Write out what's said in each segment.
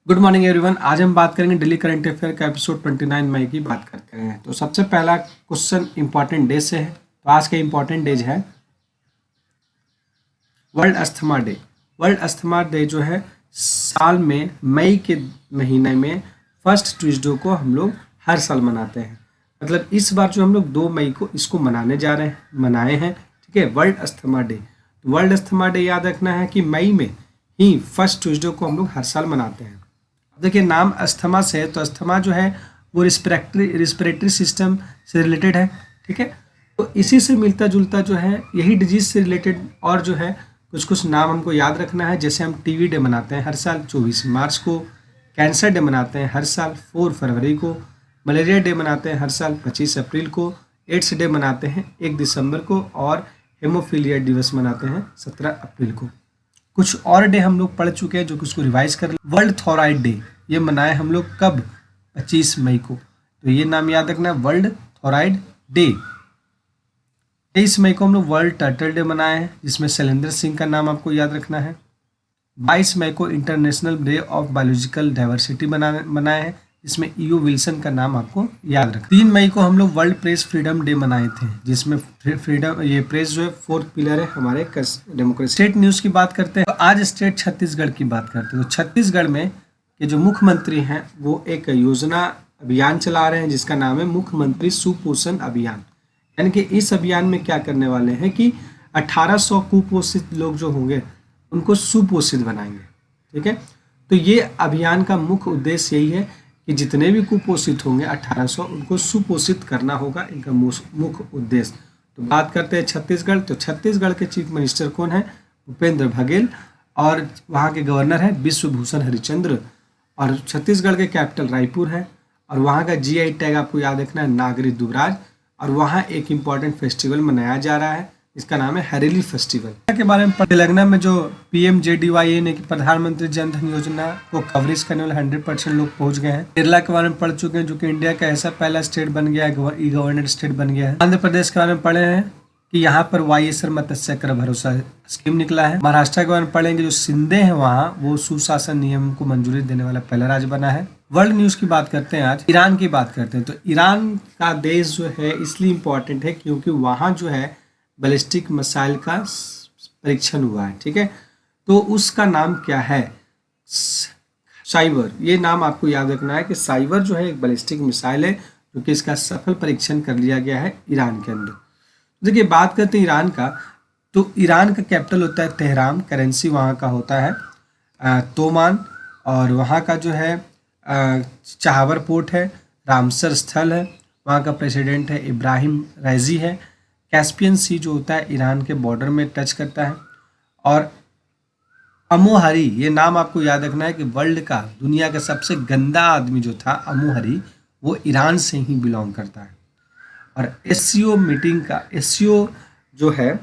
Good morning everyone. आज हम बात करेंगे दिल्ली करंट अफेयर का एपिसोड 29 मई की बात करते हैं। तो सबसे पहला क्वेश्चन इंपॉर्टेंट डे से है। तो आज का इंपॉर्टेंट डेज है world asthma day. World asthma day जो है साल में मई के महीने में फर्स्ट ट्यूसडे को हम लोग हर साल मनाते हैं। मतलब इस बार जो हम लोग 2 मई को इसको मनाए हैं। ठीक है, वर्ल्ड अस्थमा डे। तो वर्ल्ड अस्थमा डे याद रखना है कि मई में ही फर्स्ट ट्यूसडे को हम लोग हर साल मनाते हैं। देखिए, नाम अस्थमा से है तो अस्थमा जो है वो रिस्पिरेटरी सिस्टम से रिलेटेड है। ठीक है, तो इसी से मिलता जुलता जो है यही डिजीज से रिलेटेड और जो है कुछ कुछ नाम हमको याद रखना है। जैसे हम टीवी डे मनाते हैं हर साल 24 मार्च को, कैंसर डे मनाते हैं हर साल 4 फरवरी को, मलेरिया डे मनाते हैं हर साल 25 अप्रैल को, एड्स डे मनाते हैं 1 दिसंबर को और हेमोफीलिया दिवस मनाते हैं 17 अप्रैल को। कुछ और डे हम लोग पढ़ चुके हैं जो कि उसको रिवाइज कर। वर्ल्ड थोराइड डे ये मनाए हम लोग कब? 25 मई को। तो ये नाम याद रखना, वर्ल्ड थोराइड डे। 23 मई को हम लोग वर्ल्ड टर्टल डे मनाए हैं जिसमें शैलेंद्र सिंह का नाम आपको याद रखना है। 22 मई को international day of biological diversity मनाए हैं जिसमें ईओ विल्सन का नाम आपको याद रखना। 3 मई को हम लोग वर्ल्ड प्रेस फ्रीडम डे मनाए थे जिसमें फ्रीडम, ये प्रेस जो है 4th पिलर है हमारे डेमोक्रेसी। स्टेट न्यूज़ की बात करते हैं तो आज स्टेट छत्तीसगढ़ की बात करते हैं। तो छत्तीसगढ़ में के जो मुख्यमंत्री हैं वो एक योजना अभियान चला रहे हैं जिसका नाम है मुख्यमंत्री सुपोषण अभियान। यानी कि इस अभियान में क्या करने वाले हैं कि 1800 कुपोषित लोग जो होंगे उनको सुपोषित बनाएंगे। ठीक है, तो ये अभियान का मुख्य उद्देश्य यही है कि जितने भी कुपोषित होंगे 1800 उनको सुपोषित करना होगा, इनका मुख्य उद्देश्य। तो बात करते हैं छत्तीसगढ़। तो छत्तीसगढ़ के चीफ मिनिस्टर कौन है? भूपेंद्र बघेल। और वहाँ के गवर्नर है विश्वभूषण हरिचंद्र। और छत्तीसगढ़ के कैपिटल रायपुर है। और वहाँ का जीआई टैग आपको याद रखना है नागरी दुबराज। और वहाँ एक इम्पॉर्टेंट फेस्टिवल मनाया जा रहा है, इसका नाम है हरेली फेस्टिवल। के बारे में तेलंगाना में जो PMJDY ने प्रधानमंत्री जन धन योजना को कवरेज करने वाले 100% लोग पहुंच गए हैं। केरला के बारे में पढ़ चुके हैं जो कि इंडिया का ऐसा पहला स्टेट बन गया है, ई गवर्नेड स्टेट बन गया है। आंध्र प्रदेश के बारे में पढ़े हैं कि यहाँ पर वाईएसआर मत्स्य कर भरोसा स्कीम निकला है। महाराष्ट्र के बारे में पढ़ेंगे जो शिंदे हैं वहाँ वो सुशासन नियम को मंजूरी देने वाला पहला राज्य बना है। वर्ल्ड न्यूज़ की बात करते हैं, आज ईरान की बात करते हैं। तो ईरान का देश जो है इसलिए इम्पोर्टेंट है क्योंकि वहाँ जो है बैलिस्टिक मिसाइल का परीक्षण हुआ है। ठीक है, तो उसका नाम क्या है? साइबर। ये नाम आपको याद रखना है कि साइबर जो है एक बैलिस्टिक मिसाइल है जो कि इसका सफल परीक्षण कर लिया गया है ईरान के अंदर। देखिए, बात करते हैं ईरान का। तो ईरान का कैपिटल होता है तेहरान, करेंसी वहाँ का होता है तोमान। और वहाँ का जो है चाहवर पोर्ट है, रामसर स्थल है, वहाँ का प्रेसिडेंट है इब्राहिम रैजी है। कैस्पियन सी जो होता है ईरान के बॉर्डर में टच करता है। और अमोहरी, ये नाम आपको याद रखना है कि वर्ल्ड का दुनिया का सबसे गंदा आदमी जो था अमोहरी वो ईरान से ही बिलोंग करता है। और एससीओ मीटिंग का, एससीओ जो है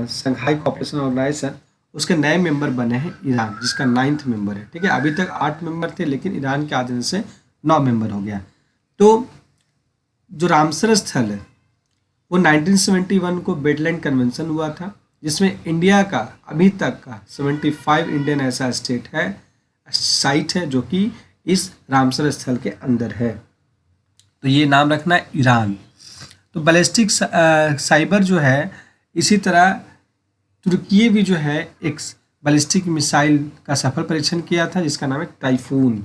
शंघाई कोऑपरेशन ऑर्गेनाइजेशन, उसके नए मेंबर बने हैं ईरान, जिसका 9th मेंबर है। ठीक है, अभी तक 8 मेंबर थे लेकिन ईरान के आदेश से 9 मेंबर हो गया। तो जो रामसर स्थल है वो 1971 को बेटलैंड कन्वेंशन हुआ था जिसमें इंडिया का अभी तक का 75 इंडियन ऐसा स्टेट है, साइट है जो कि इस रामसर स्थल के अंदर है। तो ये नाम रखना है ईरान। तो बैलिस्टिक साइबर जो है, इसी तरह तुर्की भी जो है एक बैलिस्टिक मिसाइल का सफल परीक्षण किया था जिसका नाम है टाइफून।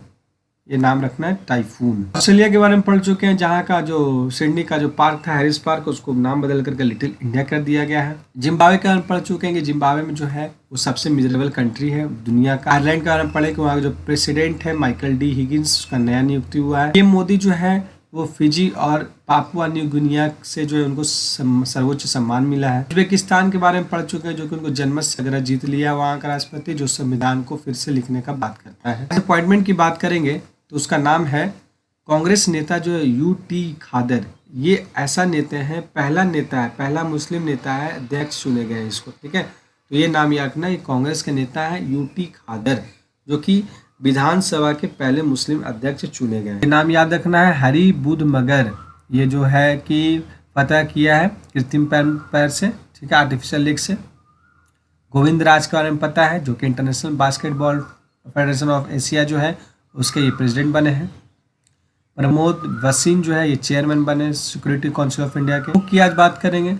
ये नाम रखना है टाइफून। ऑस्ट्रेलिया के बारे में पढ़ चुके हैं जहाँ का जो सिडनी का जो पार्क था हैरिस पार्क, उसको नाम बदल करके लिटिल इंडिया कर दिया गया है। जिम्बाब्वे के बारे में पढ़ चुके हैं कि जिम्बाब्वे में जो है वो सबसे मिजरेबल कंट्री है दुनिया का। आयरलैंड के बारे में पढ़े कि वहाँ जो प्रेसिडेंट है माइकल डी हिगिंस, उसका नया नियुक्ति हुआ है। पीएम मोदी जो है वो फिजी और पापुआ न्यू गिनिया से जो है उनको सर्वोच्च सम्मान मिला है। उज्बेकिस्तान के बारे में पढ़ चुके हैं जो कि उनको जनमत सगरा जीत लिया वहाँ का राष्ट्रपति, जो संविधान को फिर से लिखने का बात करता है। अपॉइंटमेंट की बात करेंगे तो उसका नाम है कांग्रेस नेता जो है UT खादर। ये ऐसा नेता है, पहला नेता है, पहला मुस्लिम नेता है अध्यक्ष चुने गए इसको। ठीक है, तो ये नाम याद रखना, ये कांग्रेस के नेता है UT खादर जो कि विधानसभा के पहले मुस्लिम अध्यक्ष चुने गए। ये नाम याद रखना है हरी बुध मगर, ये जो है कि फतह किया है कृत्रिम पैर से। ठीक है, आर्टिफिशियल लेग से। गोविंद राज के बारे में पता है जो कि international basketball federation of Asia जो है उसके ये प्रेसिडेंट बने हैं। प्रमोद वसीम जो है ये चेयरमैन बने सिक्योरिटी काउंसिल ऑफ इंडिया के। बुक की आज बात करेंगे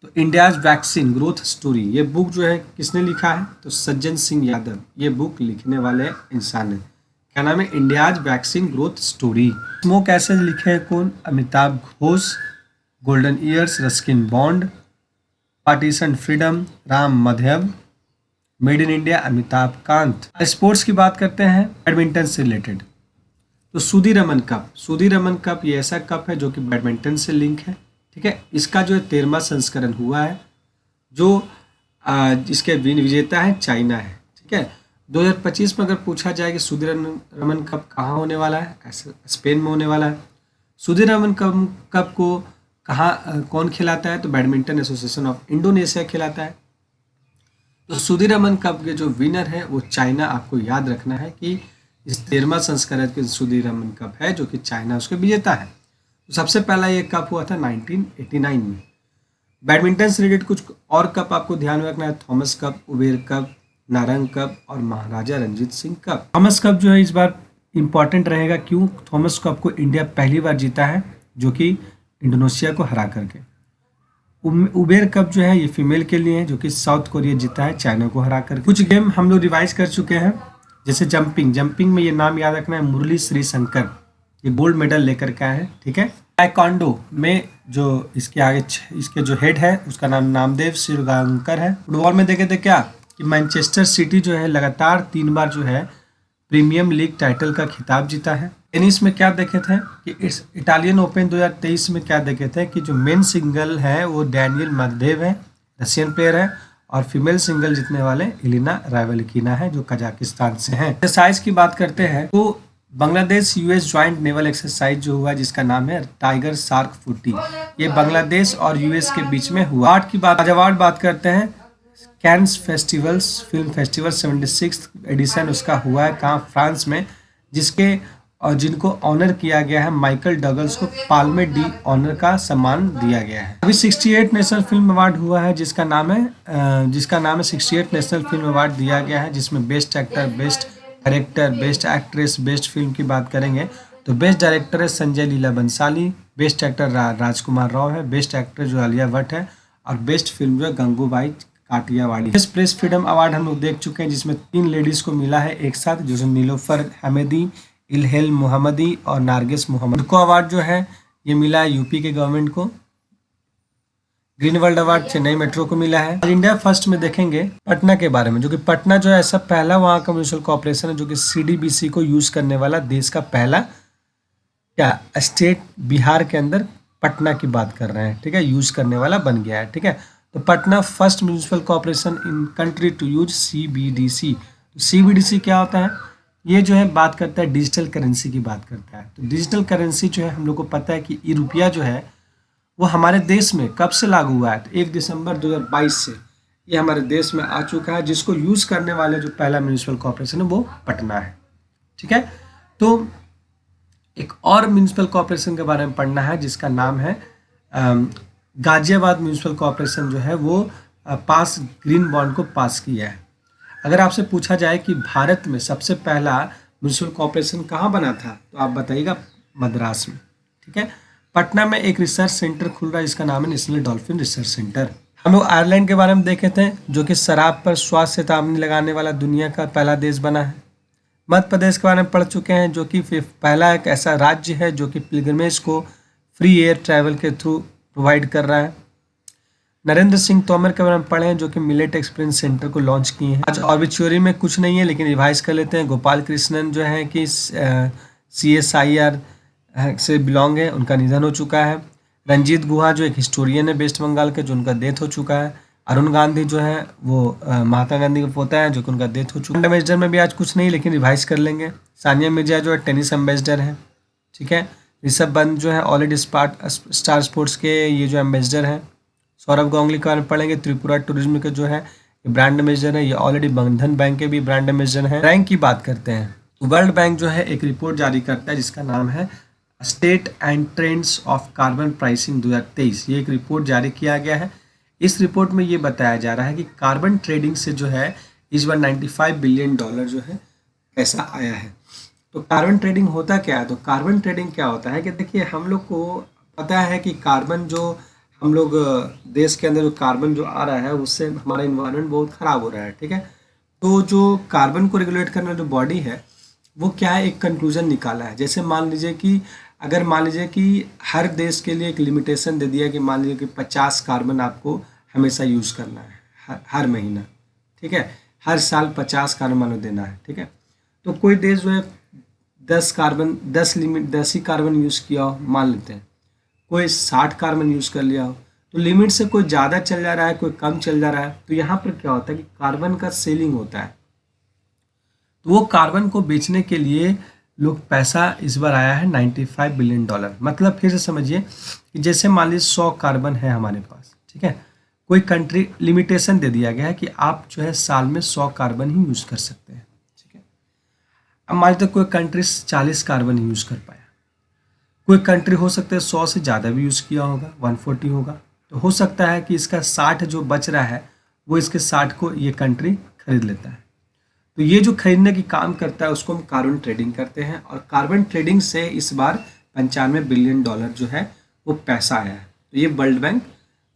तो इंडियाज वैक्सीन ग्रोथ स्टोरी, ये बुक जो है किसने लिखा है, तो सज्जन सिंह यादव ये बुक लिखने वाले इंसान है। क्या नाम है, India's vaccine growth story. Smoke ashes लिखे हैं कौन, Amitav Ghosh. Golden years Ruskin Bond. Partition freedom Ram Madhav. Made in India Amitabh Kant. Sports की बात करते हैं बैडमिंटन से रिलेटेड, तो सुधीरमन कप। सुधीरमन कप ये ऐसा कप है जो कि बैडमिंटन से लिंक है, ठीक है। इसका जो 13वां संस्करण हुआ है, जो इसके विजेता है चाइना है, ठीक है। 2025 में अगर पूछा जाए कि सुधीरमन कप कहाँ होने वाला है, ऐसे स्पेन में होने वाला है। सुधीरमन कप को कौन खिलाता है, तो बैडमिंटन एसोसिएशन ऑफ इंडोनेशिया खिलाता है। तो सुधीरमन कप के जो विनर है वो चाइना, आपको याद रखना है कि इस 13वां संस्करण के सुधीरमन कप है जो कि चाइना उसके विजेता है। तो सबसे पहला ये कप हुआ था 1989 में। बैडमिंटन से रिलेटेड कुछ और कप आपको ध्यान में रखना है, Thomas cup, Uber cup, Narang cup और Maharaja Ranjit Singh cup. Thomas cup जो है इस बार इंपॉर्टेंट रहेगा, क्यों, थॉमस कप को इंडिया पहली बार जीता है जो कि इंडोनेशिया को हरा करके। उबेर कप जो है ये फीमेल के लिए है जो कि साउथ कोरिया जीता है चाइना को हरा करके। कुछ गेम हम लोग रिवाइज कर चुके हैं, जैसे जंपिंग में ये नाम याद रखना है, मुरली श्री शंकर, ये गोल्ड मेडल लेकर के आए हैं, ठीक है। टाइक्वांडो में जो इसके आगे इसके जो हेड है उसका नाम नामदेव शिरगांकर है। फुटबॉल में देखे थे क्या कि मैनचेस्टर सिटी जो है लगातार 3 बार जो है प्रीमियम लीग टाइटल का खिताब जीता है। टेनिस में क्या देखे थे कि इस इटालियन ओपन 2023 में क्या देखे थे कि जो मेन सिंगल है वो डैनियल मेदवेदेव है, रशियन प्लेयर है, और फीमेल सिंगल जीतने वाले इलिना राइवलकिना है जो कजाकिस्तान से हैं। एक्सरसाइज की बात करते हैं तो Bangladesh US joint naval exercise जो हुआ जिसका नाम है टाइगर शार्क 40, ये बांग्लादेश और यूएस के बीच में हुआ। आर्ट की बात करते हैं, कैन्स फिल्म फेस्टिवल 76 एडिशन उसका हुआ है कहाँ, फ्रांस में, जिसके और जिनको ऑनर किया गया है माइकल डगलस को पाल्मे डी ऑनर का सम्मान दिया गया है। अभी 68 नेशनल फिल्म अवार्ड हुआ है जिसका नाम है 68 नेशनल फिल्म अवार्ड दिया गया है, जिसमें best actor, best director, best actress, best film की बात करेंगे तो बेस्ट डायरेक्टर है संजय लीला बंसाली, बेस्ट एक्टर राजकुमार राव है, बेस्ट एक्टर जो आलिया भट्ट है, और बेस्ट फिल्म जो है Gangubai Kathiawadi. Best press freedom award हम लोग देख चुके हैं जिसमें 3 लेडीज को मिला है एक साथ, जो नीलोफर हमेदी, इलहेल मोहम्मदी और नारगिस मोहम्मद को अवार्ड जो है ये मिला है यूपी के गवर्नमेंट को। Green world award Chennai metro को मिला है। इंडिया फर्स्ट में देखेंगे पटना के बारे में, जो कि पटना जो है ऐसा पहला वहाँ का म्यूनिसिपल कॉर्पोरेशन है जो कि सीडीबीसी को यूज करने वाला देश का पहला क्या स्टेट, बिहार के अंदर पटना की बात कर रहे हैं, ठीक है, यूज करने वाला बन गया है, ठीक है। तो Patna first municipal corporation in country to use CBDC. CBDC क्या होता है, ये जो है बात करता है डिजिटल करेंसी की बात करता है। तो डिजिटल करेंसी जो है हम लोग को पता है कि ई रुपया जो है वो हमारे देश में कब से लागू हुआ है, तो 1 दिसंबर 2022 से ये हमारे देश में आ चुका है, जिसको यूज़ करने वाले जो पहला म्यूनिसिपल कॉर्पोरेशन है वो पटना है, ठीक है। तो एक और म्यूनिसिपल कॉर्पोरेशन के बारे में पढ़ना है जिसका नाम है गाजियाबाद म्यूनिसिपल कॉर्पोरेशन जो है वो पास ग्रीन बॉन्ड को पास किया है। अगर आपसे पूछा जाए कि भारत में सबसे पहला म्यूनिसिपल कॉर्पोरेशन कहाँ बना था तो आप बताइएगा मद्रास में, ठीक है। पटना में एक रिसर्च सेंटर खुल रहा है जिसका नाम है नेशनल डॉल्फिन रिसर्च सेंटर। हम लोग आयरलैंड के बारे में देखे थे जो कि शराब पर स्वास्थ्य चेतावनी लगाने वाला दुनिया का पहला देश बना है। मध्य प्रदेश के बारे में पढ़ चुके हैं जो कि पहला एक ऐसा राज्य है जो कि पिलग्रिमेज को फ्री एयर ट्रैवल के थ्रू प्रोवाइड कर रहा है। नरेंद्र सिंह तोमर के बारे में पढ़े हैं जो कि मिलेट एक्सपीरियंस सेंटर को लॉन्च किए हैं। आज ऑब्ituary में कुछ नहीं है लेकिन रिवाइज कर लेते हैं। गोपाल कृष्णन जो है कि CSIR से बिलोंग है, उनका निधन हो चुका है। रंजीत गुहा जो एक हिस्टोरियन है वेस्ट बंगाल के, जो उनका डेथ हो चुका है। अरुण गांधी जो है वो महात्मा गांधी का पोता है जो कि उनका डेथ हो चुका है। एम्बेसडर में भी आज कुछ नहीं लेकिन रिवाइज कर लेंगे। सानिया मिर्जा जो है टेनिस एम्बेसडर है, ठीक है। ऋषभ पंत जो है ऑलरेडी स्टार स्पोर्ट्स के ये जो एम्बेसडर हैं। सौरभ गांगुली के बारे में पढ़ेंगे, त्रिपुरा टूरिज्म के जो है ब्रांड एम्बेसडर है, ये ऑलरेडी बंधन बैंक के भी ब्रांड एम्बेसडर हैं। रैंक की बात करते हैं तो वर्ल्ड बैंक जो है एक रिपोर्ट जारी करता है जिसका नाम है state and trends of carbon pricing 2023। ये एक रिपोर्ट जारी किया गया है। इस रिपोर्ट में ये बताया जा रहा है कि कार्बन ट्रेडिंग से जो है इस बार $95 बिलियन जो है पैसा आया है। तो कार्बन ट्रेडिंग होता क्या है? तो कार्बन ट्रेडिंग क्या होता है कि देखिए, हम लोग को पता है कि कार्बन जो हम लोग देश के अंदर जो कार्बन जो आ रहा है उससे हमारा इन्वायरमेंट बहुत खराब हो रहा है, ठीक है। तो जो कार्बन को रेगुलेट करने जो बॉडी है वो क्या है, एक कंक्लूजन निकाला है। जैसे मान लीजिए कि अगर मान लीजिए कि हर देश के लिए एक लिमिटेशन दे दिया कि मान लीजिए कि 50 कार्बन आपको हमेशा यूज़ करना है हर महीना, ठीक है। हर साल 50 कार्बन मान लो देना है, ठीक है। तो कोई देश जो है 10 ही कार्बन यूज़ किया हो मान लेते हैं, कोई 60 कार्बन यूज़ कर लिया हो, तो लिमिट से कोई ज़्यादा चल जा रहा है, कोई कम चल जा रहा है। तो यहाँ पर क्या होता है कि कार्बन का सेलिंग होता है। तो वो कार्बन को बेचने के लिए लोग पैसा इस बार आया है $95 बिलियन। मतलब फिर से समझिए कि जैसे मान लीजिए 100 कार्बन है हमारे पास, ठीक है। कोई कंट्री लिमिटेशन दे दिया गया है कि आप जो है साल में 100 कार्बन ही यूज़ कर सकते हैं, ठीक है। अब मान लीजिए कोई कंट्री 40 कार्बन ही यूज़ कर पाया, कोई कंट्री हो सकता है 100 से ज़्यादा भी यूज़ किया होगा, 140 होगा। तो हो सकता है कि इसका 60 जो बच रहा है वो इसके 60 को ये कंट्री खरीद लेता है। तो ये जो खरीदने की काम करता है उसको हम कार्बन ट्रेडिंग करते हैं, और कार्बन ट्रेडिंग से इस बार $95 बिलियन जो है वो पैसा आया है। तो ये वर्ल्ड बैंक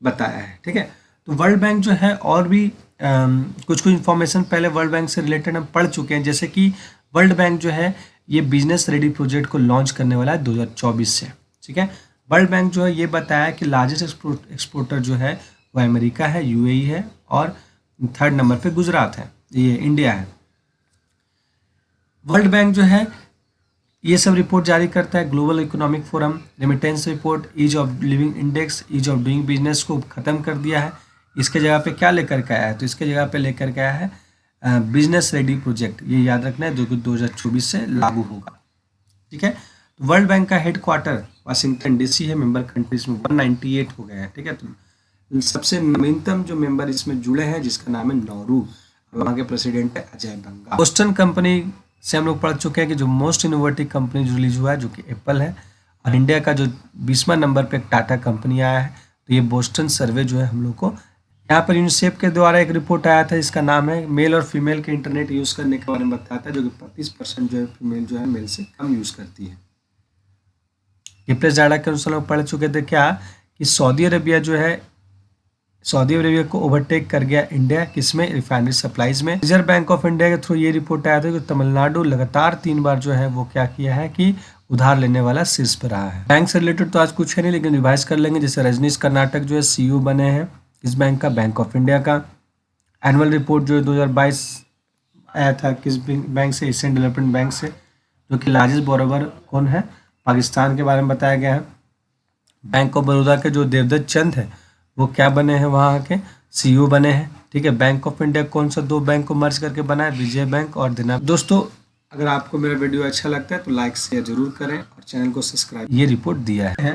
बताया है, ठीक है। तो वर्ल्ड बैंक जो है और भी कुछ कुछ इन्फॉर्मेशन पहले वर्ल्ड बैंक से रिलेटेड हम पढ़ चुके हैं। जैसे कि वर्ल्ड बैंक जो है ये बिजनेस रेडी प्रोजेक्ट को लॉन्च करने वाला है 2024 से, ठीक है। वर्ल्ड बैंक जो है ये बताया कि लार्जेस्ट एक्सपोर्टर जो है वो अमेरिका है, यूएई है, और थर्ड नंबर पे गुजरात है, ये इंडिया है। वर्ल्ड बैंक जो है ये सब रिपोर्ट जारी करता है। Global economic forum, remittance report, ease of living index, ease of doing business को ख़त्म कर दिया है। इसके जगह पे क्या लेकर के आया है? तो इसके जगह पे लेकर के आया है बिजनेस रेडी प्रोजेक्ट। ये याद रखना है, जो कि 2024 से लागू होगा, ठीक है। तो वर्ल्ड बैंक का हेडक्वार्टर वाशिंगटन डीसी है। मेंबर कंट्रीज में 198 हो गए हैं, ठीक है। तो सबसे नवीनतम जो मेंबर इसमें जुड़े हैं जिसका नाम है नौरू, वहाँ के प्रेसिडेंट है अजय बंगा। बोस्टन कंपनी से हम लोग पढ़ चुके हैं कि जो मोस्ट इनोवेटिव कंपनी जो रिलीज हुआ है जो कि एप्पल है, और इंडिया का जो 20वां नंबर पे टाटा कंपनी आया है। तो ये बोस्टन सर्वे जो है हम लोग को यहाँ पर यूनिसेफ के द्वारा एक रिपोर्ट आया था, इसका नाम है मेल और फीमेल के इंटरनेट यूज़ करने के बारे में बताता है, जो कि 35% जो है फीमेल जो है मेल से कम यूज़ करती है। ये प्रेस डाटा के अनुसार लोग पढ़ चुके थे क्या कि सऊदी अरबिया जो है, सऊदी अरबिया को ओवरटेक कर गया इंडिया, किसमें? रिफाइनरी सप्लाईज में। रिजर्व बैंक ऑफ इंडिया के थ्रू ये रिपोर्ट आया था कि तमिलनाडु लगातार 3 बार जो है वो क्या किया है कि उधार लेने वाला शीर्ष पर रहा है। बैंक से रिलेटेड तो आज कुछ है नहीं, लेकिन रिवाइज कर लेंगे। जैसे रजनीश कर्नाटक जो है सीईओ बने हैं किस बैंक का? बैंक ऑफ इंडिया का। एनुअल रिपोर्ट जो है 2022 आया था किस बैंक से? एशियन डेवलपमेंट बैंक से, जो कि लार्जेस्ट बोरोवर कौन है? पाकिस्तान के बारे में बताया गया है। बैंक ऑफ बड़ौदा के जो देवदत्त चंद है वो क्या बने हैं? वहाँ के सीईओ बने हैं, ठीक है। बैंक ऑफ इंडिया कौन सा 2 बैंक को मर्ज करके बना है? विजय बैंक और देना। दोस्तों, अगर आपको मेरा वीडियो अच्छा लगता है तो लाइक शेयर जरूर करें और चैनल को सब्सक्राइब। ये रिपोर्ट दिया है।